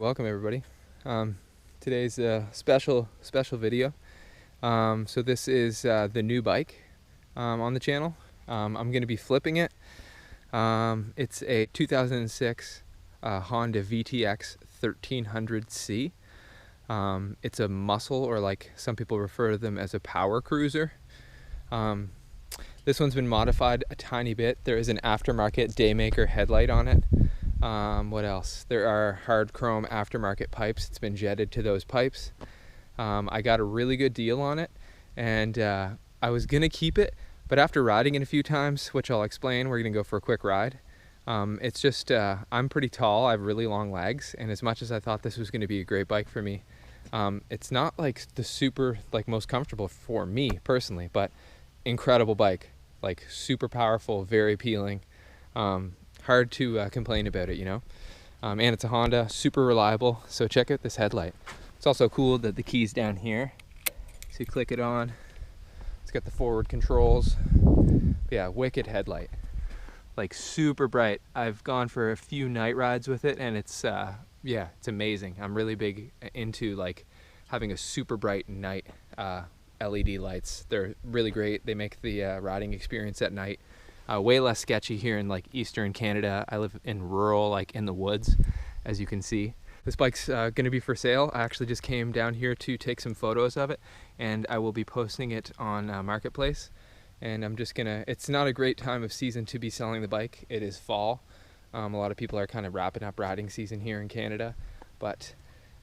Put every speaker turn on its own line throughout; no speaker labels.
Welcome everybody. Today's a special video. So this is the new bike on the channel. I'm going to be flipping it. It's a 2006 Honda VTX 1300C. It's a muscle, or like some people refer to them as a power cruiser. This one's been modified a tiny bit. There is an aftermarket Daymaker headlight on it. What else? There are hard chrome aftermarket pipes. It's been jetted to those pipes. I got a really good deal on it, and I was gonna keep it, but after riding it a few times, which I'll explain, we're gonna go for a quick ride. It's just I'm pretty tall, I have really long legs, and as much as I thought this was gonna be a great bike for me, it's not like the super most comfortable for me personally, but incredible bike, like super powerful, very appealing. Hard to complain about it, you know. And it's a Honda, super reliable. So check out this headlight. It's also cool that the key's down here, so you click it on. It's got the forward controls. But yeah, wicked headlight, like super bright. I've gone for a few night rides with it, and it's yeah, it's amazing. I'm really big into like having a super bright night LED lights. They're really great. They make the riding experience at night way less sketchy here in like Eastern Canada. I live in rural, like in the woods, as you can see. This bike's gonna be for sale. I actually just came down here to take some photos of it, and I will be posting it on Marketplace. And I'm just gonna, it's not a great time of season to be selling the bike. It is fall. A lot of people are kind of wrapping up riding season here in Canada. But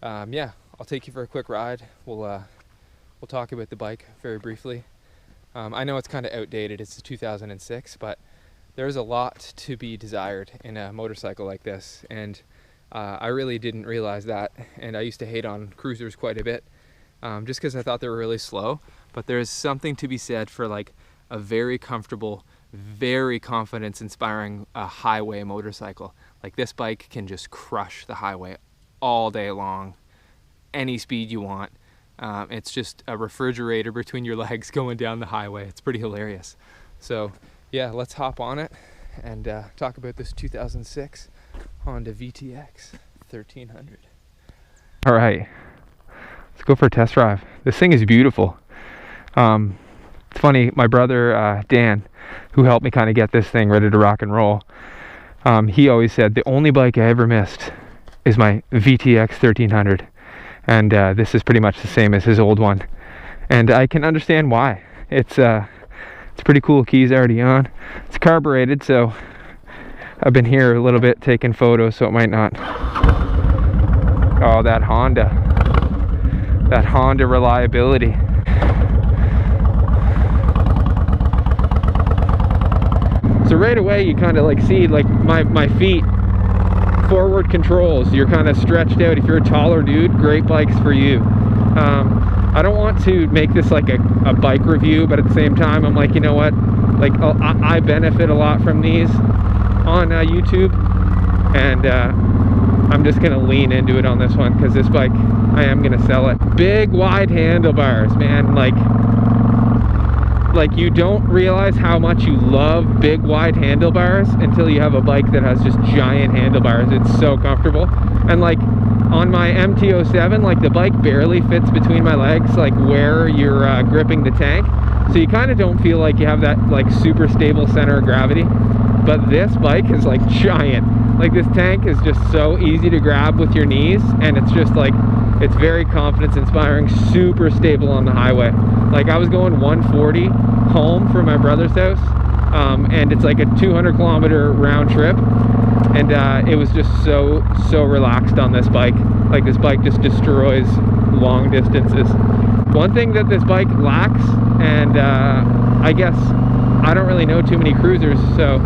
yeah, I'll take you for a quick ride. We'll talk about the bike very briefly. I know it's kind of outdated, it's a 2006, but there's a lot to be desired in a motorcycle like this, and I really didn't realize that, and I used to hate on cruisers quite a bit, just because I thought they were really slow. But there's something to be said for like a very comfortable, very confidence-inspiring highway motorcycle. Like this bike can just crush the highway all day long, any speed you want. It's just a refrigerator between your legs going down the highway. It's pretty hilarious. So yeah, let's hop on it and talk about this 2006 Honda VTX 1300. All right, let's go for a test drive. This thing is beautiful. It's funny, my brother Dan, who helped me kind of get this thing ready to rock and roll, he always said the only bike I ever missed is my VTX 1300. And this is pretty much the same as his old one, and I can understand why. It's pretty cool. Keys already on. It's carbureted, so I've been here a little bit taking photos, so it might not. Oh, that Honda reliability. So right away you kind of like see like my feet. Forward controls, you're kind of stretched out. If you're a taller dude, great bikes for you. I don't want to make this like a bike review, but at the same time I'm like, you know what, like I benefit a lot from these on YouTube, and I'm just gonna lean into it on this one, because this bike, I am gonna sell it. Big wide handlebars, man. Like you don't realize how much you love big wide handlebars until you have a bike that has just giant handlebars. It's so comfortable. And like on my MT-07, like the bike barely fits between my legs, like where you're gripping the tank. So you kind of don't feel like you have that like super stable center of gravity. But this bike is like giant. Like this tank is just so easy to grab with your knees, and it's just like, it's very confidence inspiring, super stable on the highway. Like I was going 140 home from my brother's house, and it's like a 200-kilometer round trip, and it was just so relaxed on this bike. Like this bike just destroys long distances. One thing that this bike lacks, and I guess I don't really know too many cruisers, so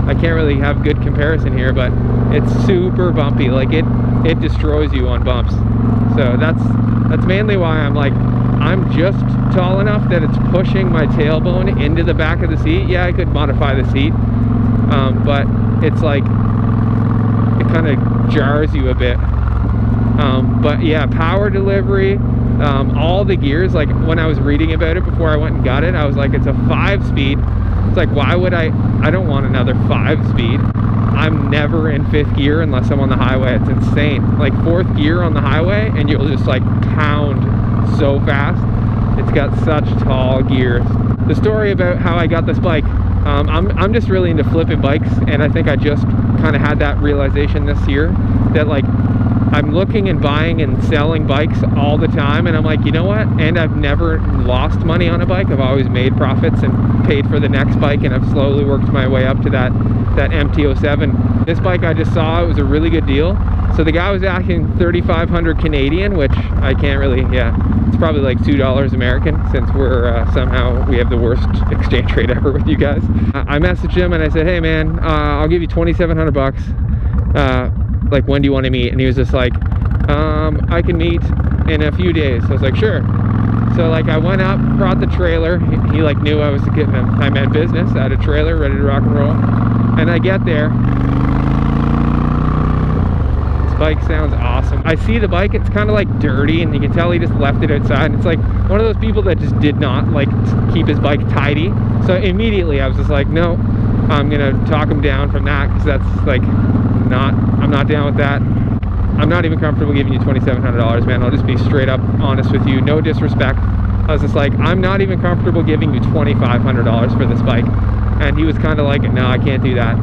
I can't really have good comparison here, but it's super bumpy. Like it destroys you on bumps. So that's mainly why I'm just tall enough that it's pushing my tailbone into the back of the seat. Yeah, I could modify the seat, but it's like it kind of jars you a bit. But yeah, power delivery, all the gears, like when I was reading about it before I went and got it, I was like, it's a 5-speed. It's like, why would I don't want another 5-speed. I'm never in 5th gear unless I'm on the highway. It's insane. Like 4th gear on the highway and you'll just like pound so fast. It's got such tall gears. The story about how I got this bike, I'm just really into flipping bikes, and I think I just kind of had that realization this year that like I'm looking and buying and selling bikes all the time, and I'm like, you know what? And I've never lost money on a bike. I've always made profits and paid for the next bike, and I've slowly worked my way up to that MT-07. This bike I just saw, it was a really good deal. So the guy was asking 3,500 Canadian, which I can't really, yeah, it's probably like $2 American, since we're somehow we have the worst exchange rate ever with you guys. I messaged him and I said, hey man, I'll give you 2,700 bucks. Like, when do you want to meet? And he was just like, I can meet in a few days. So I was like, sure. So like I went up, brought the trailer. He like knew I was getting a, I meant business. I had a trailer ready to rock and roll. And I get there. This bike sounds awesome. I see the bike, it's kind of like dirty, and you can tell he just left it outside. And it's like one of those people that just did not like keep his bike tidy. So immediately I was just like, no, I'm gonna talk him down from that, because that's like I'm not down with that. I'm not even comfortable giving you $2,700, man. I'll just be straight up honest with you, no disrespect. I was just like, I'm not even comfortable giving you $2,500 for this bike. And he was kind of like, no, I can't do that.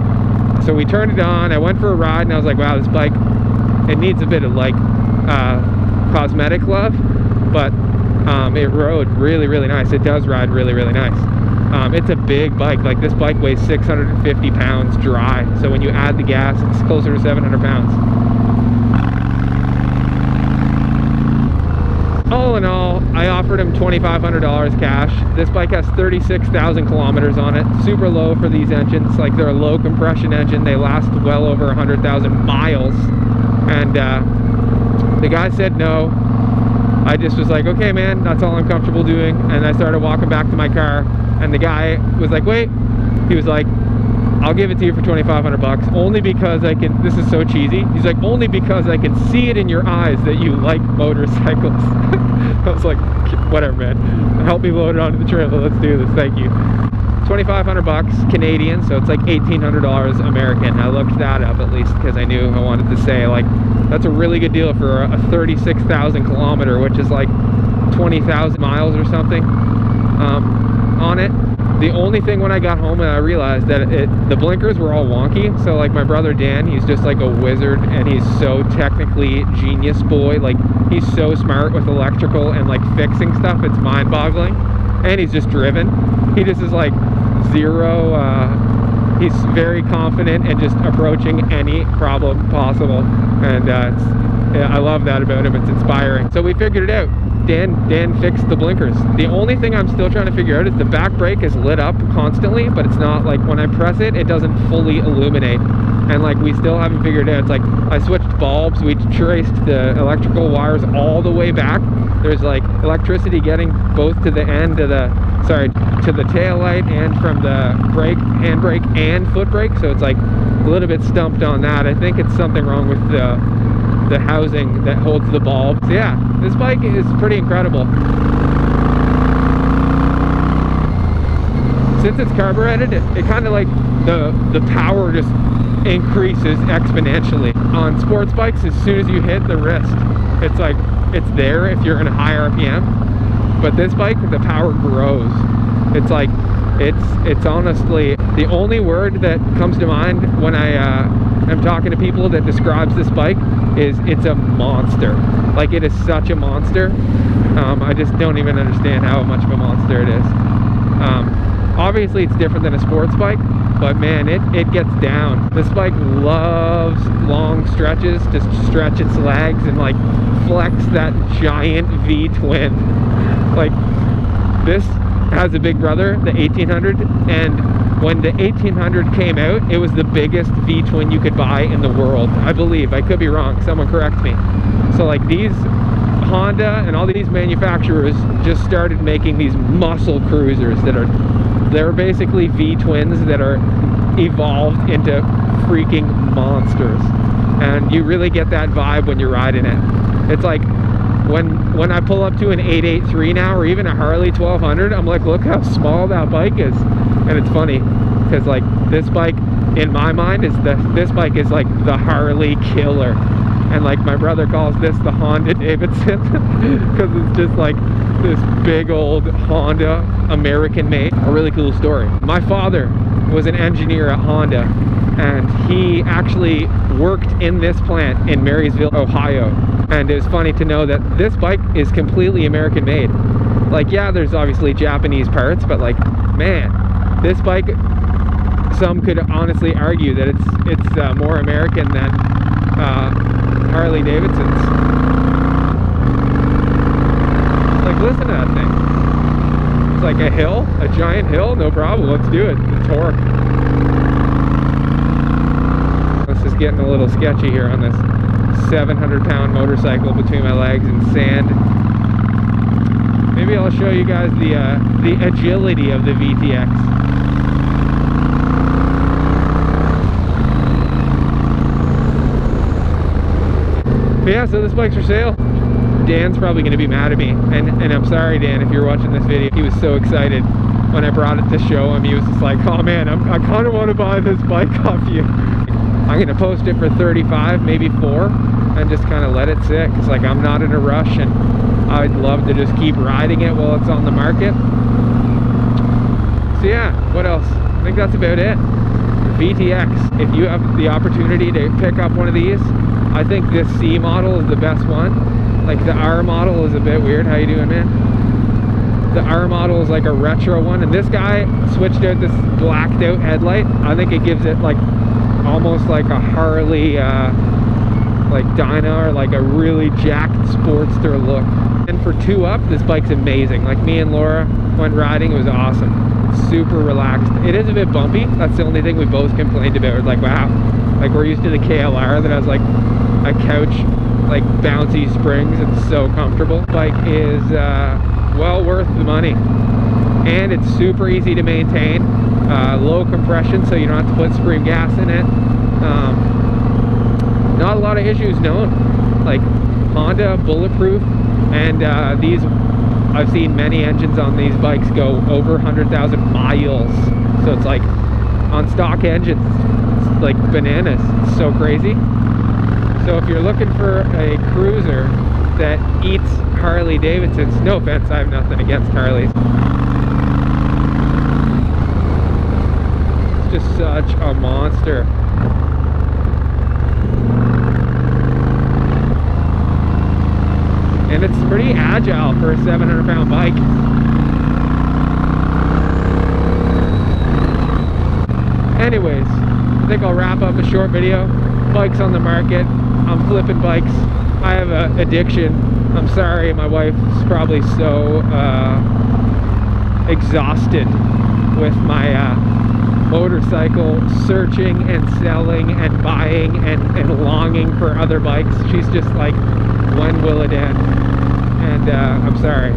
So we turned it on, I went for a ride, and I was like, wow, this bike, it needs a bit of like cosmetic love, but it rode really, really nice. It does ride really, really nice. It's a big bike. Like, this bike weighs 650 pounds dry. So when you add the gas, it's closer to 700 pounds. All in all, I offered him $2,500 cash. This bike has 36,000 kilometers on it. Super low for these engines. Like, they're a low compression engine. They last well over 100,000 miles. And the guy said no. I just was like, okay man, that's all I'm comfortable doing. And I started walking back to my car, and the guy was like, wait. He was like, I'll give it to you for 2,500 bucks, only because I can, this is so cheesy. He's like, only because I can see it in your eyes that you like motorcycles. I was like, whatever man, help me load it onto the trailer, let's do this, thank you. 2,500 bucks Canadian, so it's like $1,800 American. I looked that up at least because I knew I wanted to say, like, that's a really good deal for a 36,000 kilometer, which is like 20,000 miles or something on it. The only thing when I got home, and I realized that the blinkers were all wonky. So like my brother Dan, he's just like a wizard, and he's so technically genius boy. Like, he's so smart with electrical and like fixing stuff, it's mind-boggling. And he's just driven. He just is like zero, he's very confident and just approaching any problem possible. And yeah, I love that about him, it's inspiring. So we figured it out. Dan fixed the blinkers. The only thing I'm still trying to figure out is the back brake is lit up constantly, but it's not like, when I press it, it doesn't fully illuminate. And like, we still haven't figured it out. It's like, I switched bulbs, we traced the electrical wires all the way back. There's like electricity getting both to the end of the, sorry, to the tail light, and from the brake, handbrake and foot brake. So it's like a little bit stumped on that. I think it's something wrong with the housing that holds the bulb. So yeah, this bike is pretty incredible. Since it's carbureted, it kind of like, the power just increases exponentially. On sports bikes, as soon as you hit the wrist, it's like, it's there if you're in a high RPM. But this bike, the power grows. It's like, it's honestly, the only word that comes to mind when I am talking to people that describes this bike is, it's a monster. Like, it is such a monster. I just don't even understand how much of a monster it is. Obviously it's different than a sports bike, but man, it gets down. This bike loves long stretches to stretch its legs and like flex that giant V-twin. Like, this has a big brother, the 1800, and when the 1800 came out, it was the biggest V-twin you could buy in the world, I believe. I could be wrong, someone correct me. So like, these Honda and all these manufacturers just started making these muscle cruisers that they're basically V-twins that are evolved into freaking monsters. And you really get that vibe when you're riding it. It's like, when I pull up to an 883 now, or even a Harley 1200, I'm like, look how small that bike is. And it's funny. because like this bike in my mind is this bike is like the Harley killer, and like my brother calls this the Honda Davidson because it's just like this big old Honda, American made. A really cool story. My father was an engineer at Honda, and he actually worked in this plant in Marysville, Ohio. And it was funny to know that this bike is completely American made. Like, yeah, there's obviously Japanese parts, but like, man, this bike, some could honestly argue that it's more American than Harley Davidson's. Like, listen to that thing. It's like a hill, a giant hill, no problem, let's do it. The torque. This is getting a little sketchy here on this 700-pound motorcycle between my legs and sand. Maybe I'll show you guys the agility of the VTX. But yeah, so this bike's for sale. Dan's probably going to be mad at me, and I'm sorry, Dan, if you're watching this video. He was so excited when I brought it to show him. He was just like, oh man, I kind of want to buy this bike off you. I'm going to post it for 35, maybe 4, and just kind of let it sit, because like I'm not in a rush, and I'd love to just keep riding it while it's on the market. So yeah, what else? I think that's about it. The VTX, if you have the opportunity to pick up one of these, I think this C model is the best one. Like the R model is a bit weird. How you doing, man? The R model is like a retro one, and this guy switched out this blacked out headlight. I think it gives it like almost like a Harley like dyno, or like a really jacked Sportster look. And for 2 up, this bike's amazing. Like me and Laura went riding, it was awesome. It's super relaxed. It is a bit bumpy. That's the only thing we both complained about. Like, wow, like we're used to the KLR that has like a couch, like bouncy springs. It's so comfortable. Bike is well worth the money, and it's super easy to maintain. Low compression, so you don't have to put Supreme gas in it. Not a lot of issues known. Like Honda, bulletproof, and these, I've seen many engines on these bikes go over 100,000 miles. So it's like on stock engines, it's like bananas. It's so crazy. So if you're looking for a cruiser that eats Harley Davidsons, no offense, I have nothing against Harleys. It's just such a monster. And it's pretty agile for a 700-pound bike. Anyways, I think I'll wrap up a short video. Bikes on the market. I'm flipping bikes. I have an addiction. I'm sorry, my wife's probably so exhausted with my motorcycle searching and selling and buying and longing for other bikes. She's just like, when will it end? And I'm sorry.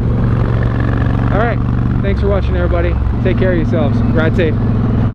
Alright, thanks for watching, everybody. Take care of yourselves. Ride safe.